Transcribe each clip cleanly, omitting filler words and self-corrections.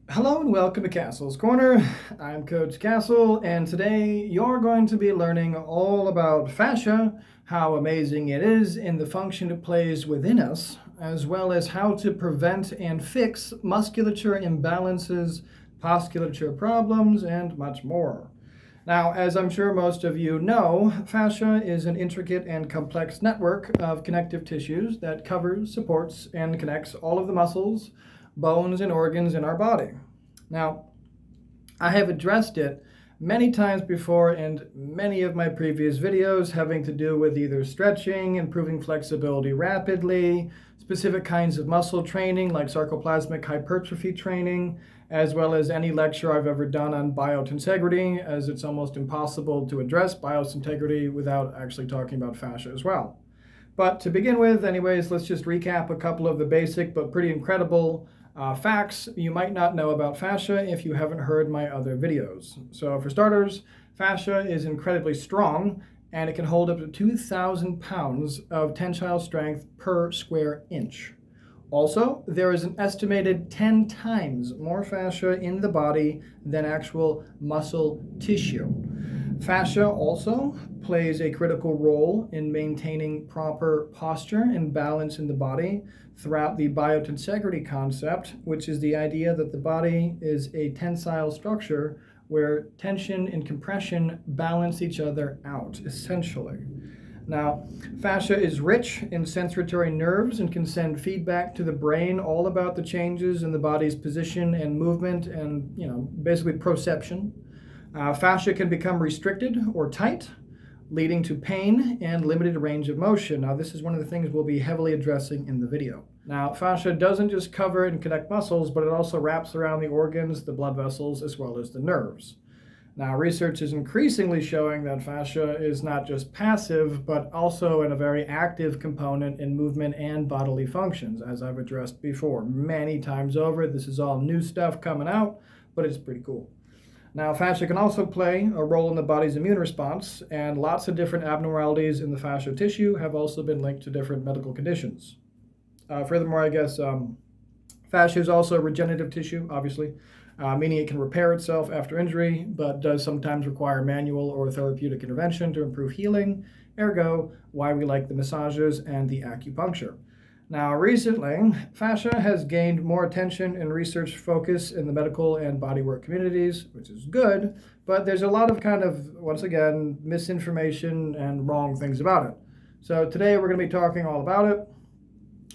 Hello and welcome to Castle's Corner. I'm Coach Castle, and today you're going to be learning all about fascia, how amazing it is, and the function it plays within us, as well as how to prevent and fix musculature imbalances, posculature problems, and much more. Now, as I'm sure most of you know, fascia is an intricate and complex network of connective tissues that covers, supports, and connects all of the muscles, bones, and organs in our body. Now, I have addressed it many times before in many of my previous videos having to do with either stretching, improving flexibility rapidly, specific kinds of muscle training like sarcoplasmic hypertrophy training, as well as any lecture I've ever done on biotensegrity, as it's almost impossible to address biotensegrity without actually talking about fascia as well. But to begin with, anyways, let's just recap a couple of the basic but pretty incredible facts you might not know about fascia if you haven't heard my other videos. So for starters, fascia is incredibly strong and it can hold up to 2,000 pounds of tensile strength per square inch. Also, there is an estimated 10 times more fascia in the body than actual muscle tissue. Fascia also plays a critical role in maintaining proper posture and balance in the body throughout the biotensegrity concept, which is the idea that the body is a tensile structure where tension and compression balance each other out, essentially. Now, fascia is rich in sensory nerves and can send feedback to the brain all about the changes in the body's position and movement and, basically proprioception. Fascia can become restricted or tight, leading to pain and limited range of motion. Now, this is one of the things we'll be heavily addressing in the video. Now, fascia doesn't just cover and connect muscles, but it also wraps around the organs, the blood vessels, as well as the nerves. Now, research is increasingly showing that fascia is not just passive, but also a very active component in movement and bodily functions, as I've addressed before many times over. This is all new stuff coming out, but it's pretty cool. Now, fascia can also play a role in the body's immune response, and lots of different abnormalities in the fascia tissue have also been linked to different medical conditions. Furthermore, I guess fascia is also regenerative tissue, obviously, meaning it can repair itself after injury, but does sometimes require manual or therapeutic intervention to improve healing, ergo, why we like the massages and the acupuncture. Now, recently, fascia has gained more attention and research focus in the medical and bodywork communities, which is good, but there's a lot of once again, misinformation and wrong things about it. So today we're going to be talking all about it.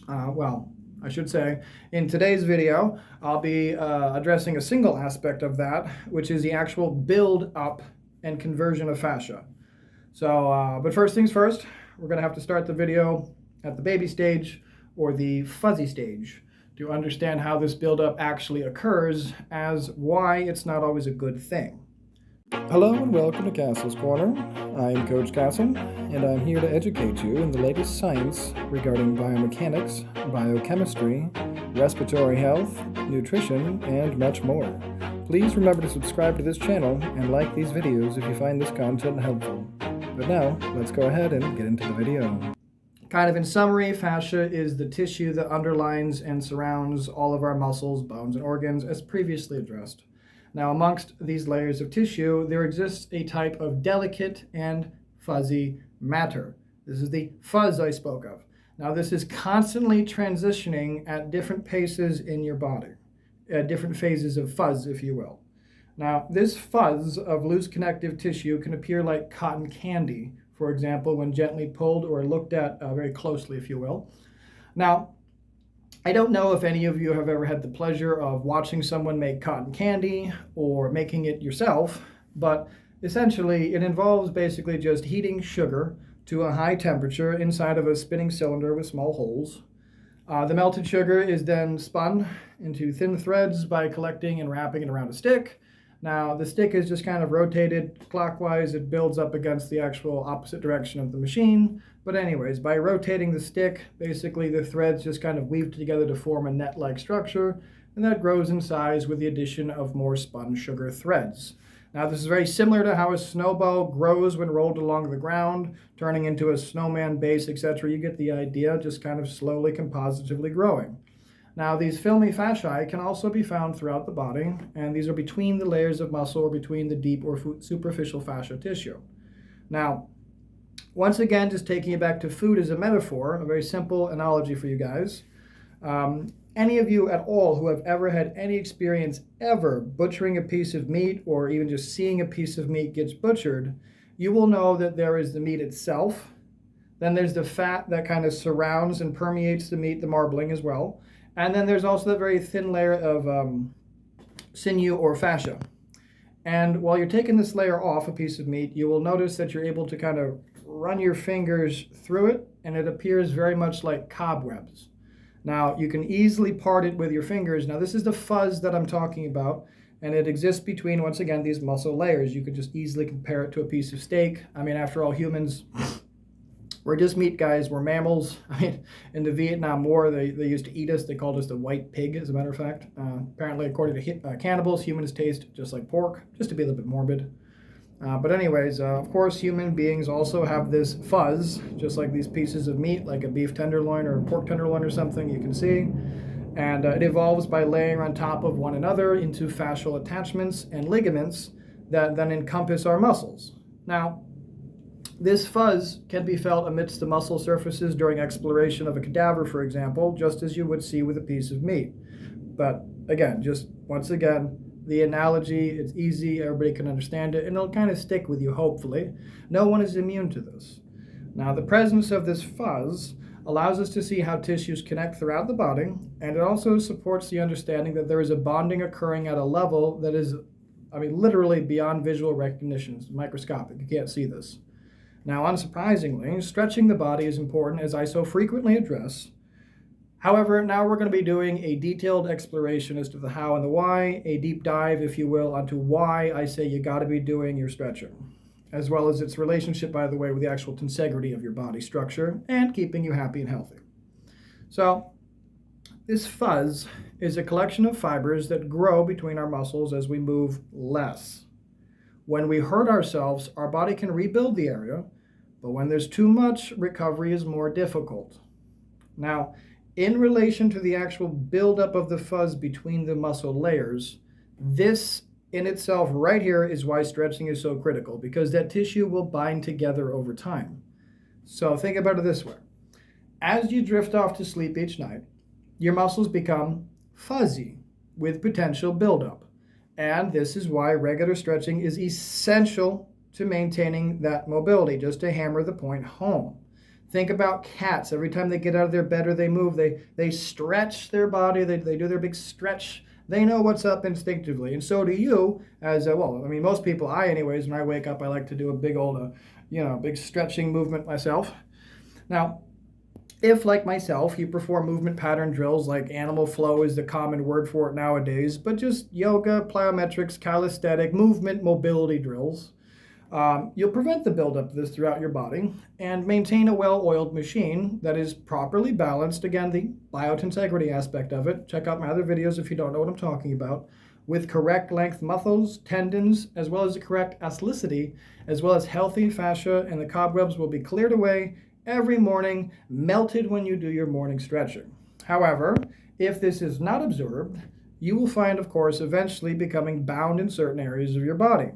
I should say, in today's video, I'll be addressing a single aspect of that, which is the actual build up and conversion of fascia. So, but first things first, we're going to have to start the video at the baby stage, or the fuzzy stage, to understand how this buildup actually occurs, as why it's not always a good thing. Hello and welcome to Castle's Corner. I'm Coach Castle, and I'm here to educate you in the latest science regarding biomechanics, biochemistry, respiratory health, nutrition, and much more. Please remember to subscribe to this channel and like these videos if you find this content helpful. But now, let's go ahead and get into the video. Kind of in summary, fascia is the tissue that underlines and surrounds all of our muscles, bones, and organs, as previously addressed. Now, amongst these layers of tissue, there exists a type of delicate and fuzzy matter. This is the fuzz I spoke of. Now, this is constantly transitioning at different paces in your body, at different phases of fuzz, if you will. Now, this fuzz of loose connective tissue can appear like cotton candy, for example, when gently pulled or looked at very closely, if you will. Now, I don't know if any of you have ever had the pleasure of watching someone make cotton candy or making it yourself, but essentially it involves basically just heating sugar to a high temperature inside of a spinning cylinder with small holes. The melted sugar is then spun into thin threads by collecting and wrapping it around a stick. Now, the stick is just kind of rotated clockwise. It builds up against the actual opposite direction of the machine. But anyways, by rotating the stick, basically the threads just kind of weave together to form a net-like structure, and that grows in size with the addition of more spun sugar threads. Now, this is very similar to how a snowball grows when rolled along the ground, turning into a snowman base, etc. You get the idea, just kind of slowly compositively growing. Now, these filmy fasciae can also be found throughout the body, and these are between the layers of muscle or between the deep or superficial fascial tissue. Now, once again, just taking it back to food as a metaphor, a very simple analogy for you guys. Any of you at all who have ever had any experience ever butchering a piece of meat or even just seeing a piece of meat gets butchered, you will know that there is the meat itself. Then there's the fat that kind of surrounds and permeates the meat, the marbling as well. And then there's also the very thin layer of sinew or fascia. And while you're taking this layer off a piece of meat, you will notice that you're able to kind of run your fingers through it, and it appears very much like cobwebs. Now, you can easily part it with your fingers. Now, this is the fuzz that I'm talking about, and it exists between, once again, these muscle layers. You could just easily compare it to a piece of steak. I mean, after all, humans, we're just meat guys. We're mammals. I mean, in the Vietnam War, they used to eat us. They called us the white pig, as a matter of fact. Apparently, according to cannibals, humans taste just like pork, just to be a little bit morbid. But anyways, of course, human beings also have this fuzz, just like these pieces of meat, like a beef tenderloin or a pork tenderloin or something, you can see. And it evolves by laying on top of one another into fascial attachments and ligaments that then encompass our muscles. Now, this fuzz can be felt amidst the muscle surfaces during exploration of a cadaver, for example, just as you would see with a piece of meat. But again, just once again, the analogy, it's easy, everybody can understand it, and it'll kind of stick with you, hopefully. No one is immune to this. Now, the presence of this fuzz allows us to see how tissues connect throughout the body, and it also supports the understanding that there is a bonding occurring at a level that is, I mean, literally beyond visual recognition. It's microscopic. You can't see this. Now, unsurprisingly, stretching the body is important, as I so frequently address. However, now we're going to be doing a detailed exploration as to the how and the why, a deep dive, if you will, onto why I say you got to be doing your stretching, as well as its relationship, by the way, with the actual tensegrity of your body structure and keeping you happy and healthy. So, this fuzz is a collection of fibers that grow between our muscles as we move less. When we hurt ourselves, our body can rebuild the area, but when there's too much, recovery is more difficult. Now, in relation to the actual buildup of the fuzz between the muscle layers, this in itself right here is why stretching is so critical, because that tissue will bind together over time. So think about it this way. As you drift off to sleep each night, your muscles become fuzzy with potential buildup. And this is why regular stretching is essential to maintaining that mobility, just to hammer the point home. Think about cats. Every time they get out of their bed or they move, they stretch their body. They do their big stretch. They know what's up instinctively. And so do you as, well, I mean, most people, anyways, when I wake up, I like to do a big old, big stretching movement myself. Now, if, like myself, you perform movement pattern drills, like animal flow is the common word for it nowadays, but just yoga, plyometrics, calisthenic, movement mobility drills, you'll prevent the buildup of this throughout your body and maintain a well-oiled machine that is properly balanced. Again, the biotensegrity aspect of it. Check out my other videos if you don't know what I'm talking about. With correct length muscles, tendons, as well as the correct elasticity, as well as healthy fascia, and the cobwebs will be cleared away every morning, melted when you do your morning stretching. However, if this is not observed, you will find, of course, eventually becoming bound in certain areas of your body,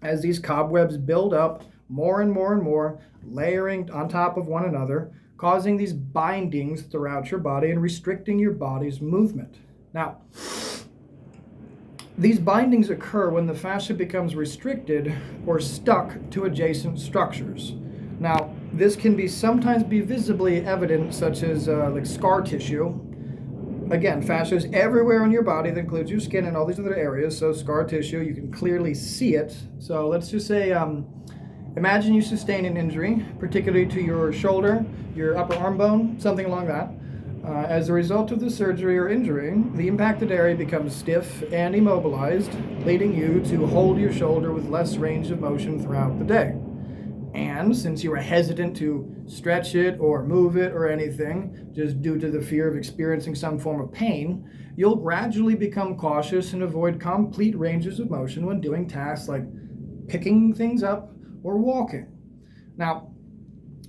as these cobwebs build up more and more and more, layering on top of one another, causing these bindings throughout your body and restricting your body's movement. Now, these bindings occur when the fascia becomes restricted or stuck to adjacent structures. Now, this can sometimes be visibly evident, such as like scar tissue. Again, fascia is everywhere in your body. That includes your skin and all these other areas. So scar tissue, you can clearly see it. So let's just say, imagine you sustain an injury, particularly to your shoulder, your upper arm bone, something along that. As a result of the surgery or injury, the impacted area becomes stiff and immobilized, leading you to hold your shoulder with less range of motion throughout the day. And since you are hesitant to stretch it or move it or anything, just due to the fear of experiencing some form of pain, you'll gradually become cautious and avoid complete ranges of motion when doing tasks like picking things up or walking. Now,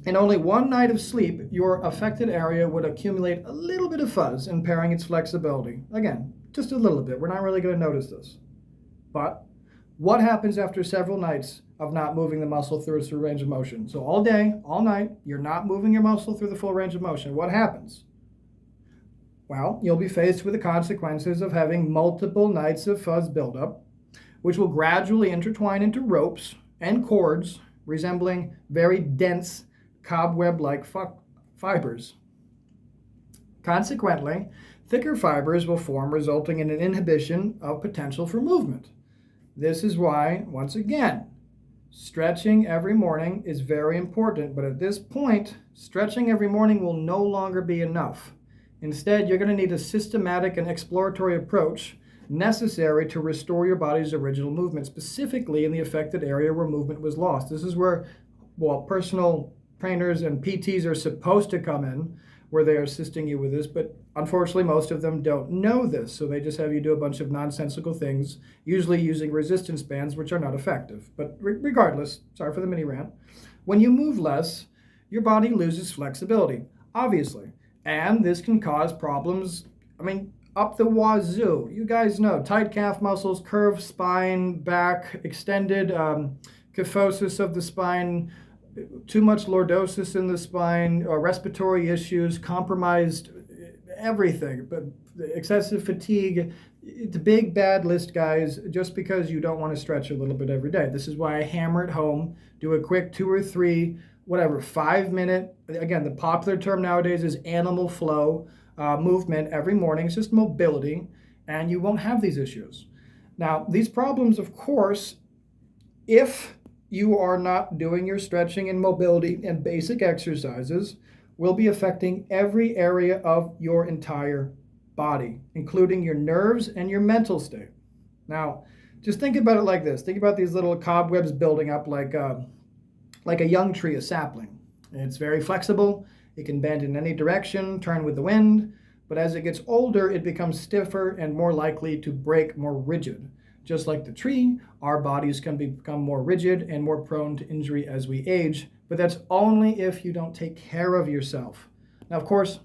In only one night of sleep, your affected area would accumulate a little bit of fuzz, impairing its flexibility. Again, just a little bit. We're not really going to notice this. But what happens after several nights of not moving the muscle through its range of motion? So all day, all night, you're not moving your muscle through the full range of motion. What happens? Well, you'll be faced with the consequences of having multiple nights of fuzz buildup, which will gradually intertwine into ropes and cords resembling very dense cobweb-like fibers. Consequently, thicker fibers will form, resulting in an inhibition of potential for movement. This is why, once again, stretching every morning is very important, but at this point, stretching every morning will no longer be enough. Instead, you're going to need a systematic and exploratory approach necessary to restore your body's original movement, specifically in the affected area where movement was lost. This is where, well, personal trainers and PTs are supposed to come in, where they are assisting you with this, but unfortunately most of them don't know this, so they just have you do a bunch of nonsensical things, usually using resistance bands, which are not effective. But regardless, sorry for the mini rant, when you move less, your body loses flexibility, obviously, and this can cause problems, up the wazoo. You guys know, tight calf muscles, curved spine, back, extended kyphosis of the spine, too much lordosis in the spine, respiratory issues, compromised everything, but excessive fatigue. It's a big bad list, guys, just because you don't want to stretch a little bit every day. This is why I hammer it home, do a quick 2 or 3, 5-minute, again, the popular term nowadays is animal flow movement every morning. It's just mobility, and you won't have these issues. Now, these problems, of course, if you are not doing your stretching and mobility and basic exercises, will be affecting every area of your entire body, including your nerves and your mental state. Now, just think about it like this. Think about these little cobwebs building up like a young tree, a sapling. It's very flexible. It can bend in any direction, turn with the wind, but as it gets older, it becomes stiffer and more likely to break, more rigid. Just like the tree, our bodies can become more rigid and more prone to injury as we age, but that's only if you don't take care of yourself. Now, of course,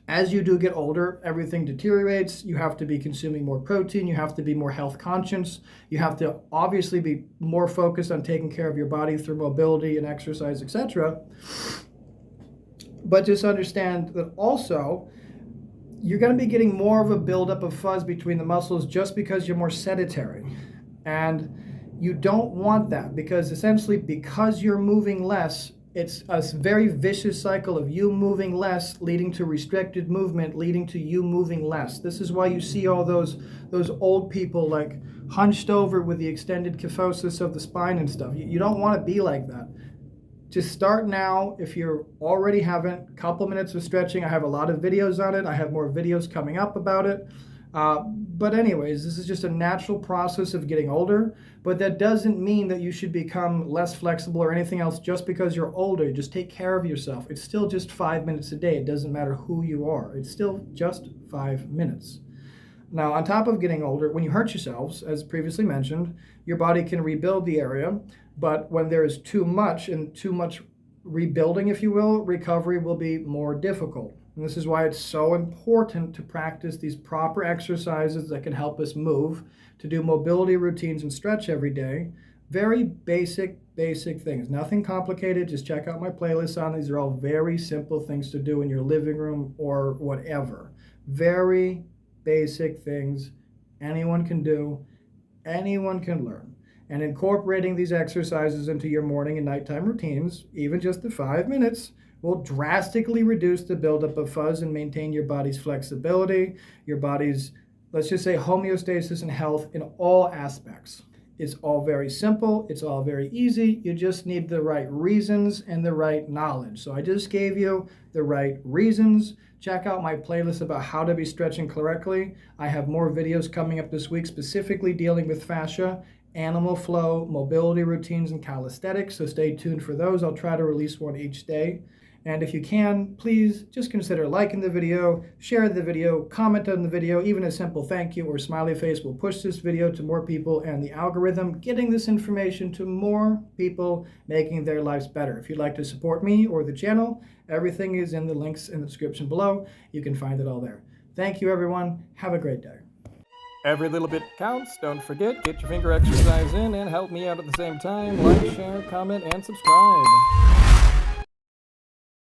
as you do get older, everything deteriorates. You have to be consuming more protein. You have to be more health conscious. You have to obviously be more focused on taking care of your body through mobility and exercise, etc. But just understand that also, you're going to be getting more of a buildup of fuzz between the muscles just because you're more sedentary. And you don't want that, because essentially, because you're moving less, it's a very vicious cycle of you moving less leading to restricted movement, leading to you moving less. This is why you see all those old people like hunched over with the extended kyphosis of the spine and stuff. You don't want to be like that. Just start now. If you already haven't, couple minutes of stretching. I have a lot of videos on it. I have more videos coming up about it. But anyways, this is just a natural process of getting older, but that doesn't mean that you should become less flexible or anything else just because you're older. Just take care of yourself. It's still just 5 minutes a day. It doesn't matter who you are. It's still just 5 minutes. Now, on top of getting older, when you hurt yourselves, as previously mentioned, your body can rebuild the area, but when there is too much rebuilding, if you will, recovery will be more difficult. And this is why it's so important to practice these proper exercises that can help us move, to do mobility routines and stretch every day. Very basic things. Nothing complicated. Just check out my playlist on these. Are all very simple things to do in your living room or whatever. Very basic things anyone can do, anyone can learn. And incorporating these exercises into your morning and nighttime routines, even just the 5 minutes, will drastically reduce the buildup of fuzz and maintain your body's flexibility, your body's, let's just say, homeostasis and health in all aspects. It's all very simple. It's all very easy. You just need the right reasons and the right knowledge. So I just gave you the right reasons. Check out my playlist about how to be stretching correctly. I have more videos coming up this week specifically dealing with fascia, animal flow, mobility routines, and calisthenics. So stay tuned for those. I'll try to release one each day. And if you can, please just consider liking the video, share the video, comment on the video. Even a simple thank you or smiley face will push this video to more people and the algorithm, getting this information to more people, making their lives better. If you'd like to support me or the channel, everything is in the links in the description below. You can find it all there. Thank you, everyone. Have a great day. Every little bit counts. Don't forget, get your finger exercise in and help me out at the same time. Like, share, comment, and subscribe.